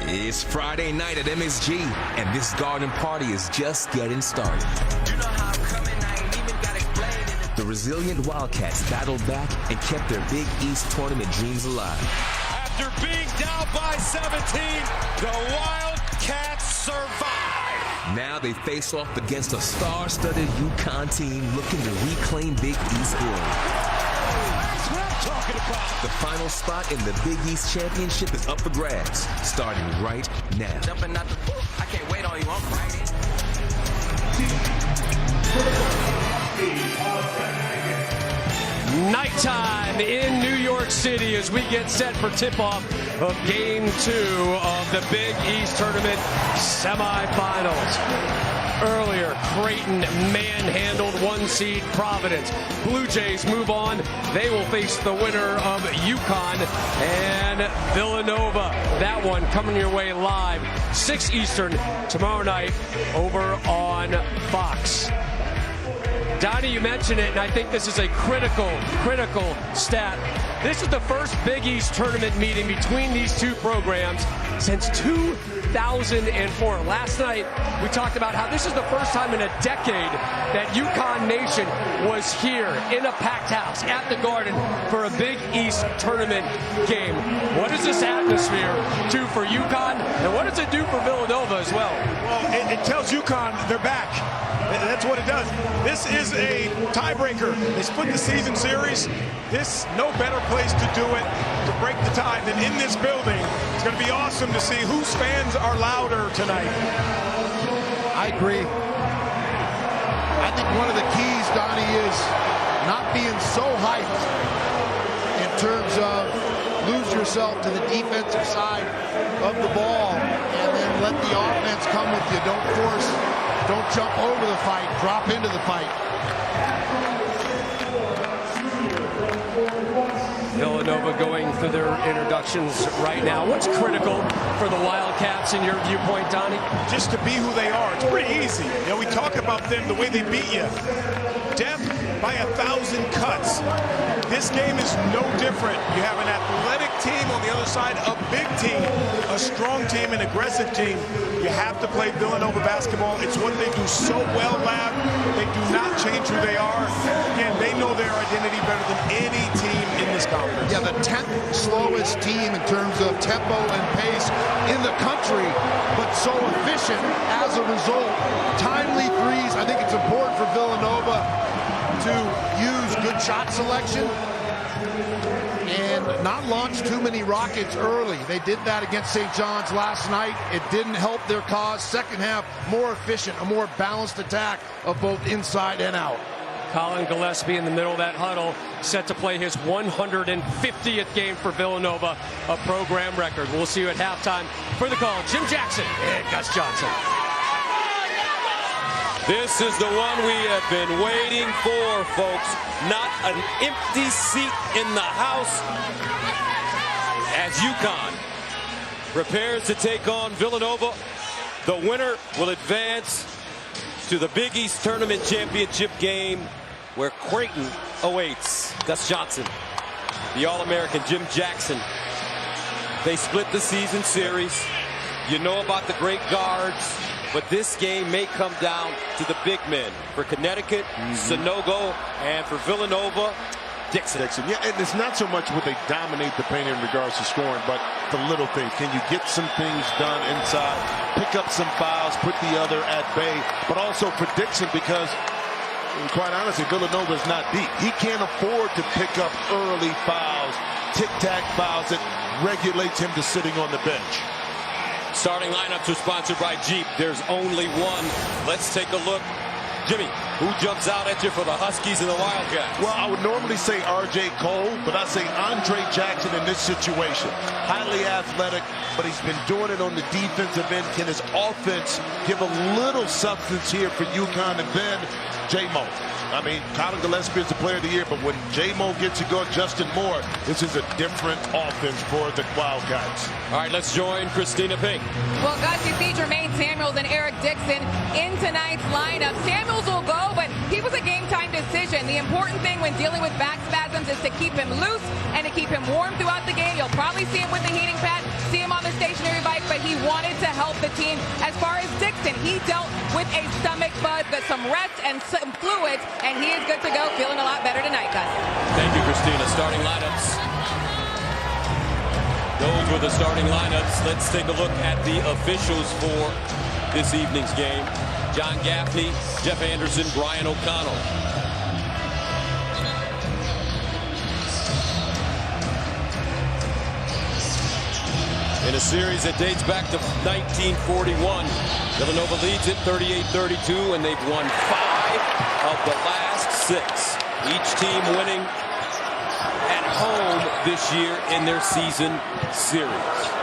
It's Friday night at MSG, and this garden party is just getting started. The resilient Wildcats battled back and kept their Big East tournament dreams alive. After being down by 17, the Wildcats survive. Now they face off against a star-studded UConn team looking to reclaim Big East glory. That's what I'm talking about. The final spot in the Big East Championship is up for grabs, starting right now. Jumping out the I can't wait on you. I'm fighting. Nighttime in New York City as we get set for tip-off of Game 2 of the Big East Tournament semifinals. Earlier, Creighton manhandled one-seed Providence. Blue Jays move on. They will face the winner of UConn and Villanova. That one coming your way live, 6 Eastern, tomorrow night over on Fox. Donnie, you mentioned it, and I think this is a critical stat. This is the first Big East tournament meeting between these two programs since 2004. Last night, we talked about how this is the first time in a decade that UConn Nation was here in a packed house at the Garden for a Big East tournament game. What does this atmosphere do for UConn, and what does it do for Villanova as well? Well, it tells UConn they're back. That's what it does. This is a tiebreaker. They split the season series. This, no better place to do it, to break the tie than in this building. It's going to be awesome to see whose fans are louder tonight. I agree. I think one of the keys, Donnie, is not being so hyped in terms of lose yourself to the defensive side of the ball and then let the offense come with you. Don't force. Don't jump over the fight. Drop into the fight. Villanova going through their introductions right now. What's critical for the Wildcats in your viewpoint, Donnie? Just to be who they are. It's pretty easy. You know, we talk about them, the way they beat you. Death by 1,000 cuts. This game is no different. You have an athletic team on the other side, a big team, a strong team, an aggressive team. You have to play Villanova basketball. It's what they do so well, Lab. They do not change who they are. Again, they know their identity better than any team in this conference. Yeah, the 10th slowest team in terms of tempo and pace in the country, but so efficient as a result. Timely threes. I think it's important for Villanova to use good shot selection and not launch too many rockets early. They did that against St. John's last night. It didn't help their cause. Second half, more efficient, a more balanced attack of both inside and out. Colin Gillespie in the middle of that huddle, set to play his 150th game for Villanova, a program record. We'll see you at halftime. For the call, Jim Jackson and Gus Johnson. This is the one we have been waiting for, folks. Not an empty seat in the house as UConn prepares to take on Villanova. The winner will advance to the Big East Tournament Championship game where Creighton awaits. Gus Johnson, the All-American Jim Jackson. They split the season series. You know about the great guards. But this game may come down to the big men. For Connecticut, Sanogo, and for Villanova, Dixon. Yeah, and it's not so much what they dominate the paint in regards to scoring, but the little things. Can you get some things done inside, pick up some fouls, put the other at bay, but also for Dixon because, quite honestly, Villanova is not deep. He can't afford to pick up early fouls, tic-tac fouls that regulates him to sitting on the bench. Starting lineups are sponsored by Jeep. There's only one. Let's take a look. Jimmy, who jumps out at you for the Huskies and the Wildcats? Well, I would normally say R.J. Cole, but I say Andre Jackson in this situation. Highly athletic, but he's been doing it on the defensive end. Can his offense give a little substance here for UConn? And then J-Mo. I mean, Colin Gillespie is the player of the year, but when J-Mo gets to go, Justin Moore, this is a different offense for the Wildcats. All right, let's join Christina Pink. Well, Gus, you see Jermaine Samuels and Eric Dixon in tonight's lineup. Samuels will go, but he was a game-time decision. The important thing when dealing with back spasms is to keep him loose and to keep him warm throughout the game. You'll probably see him with the heating pad, see him on the stationary bike, but he wanted to help the team. As far as Dixon, he dealt with a stomach bug, got some rest and some fluids, and he is good to go, feeling a lot better tonight, Gus. Thank you, Christina. Starting lineups. Those were the starting lineups. Let's take a look at the officials for this evening's game. John Gaffney, Jeff Anderson, Brian O'Connell. In a series that dates back to 1941, Villanova leads it 38-32, and they've won 5 of the last 6. Each team winning at home this year in their season series.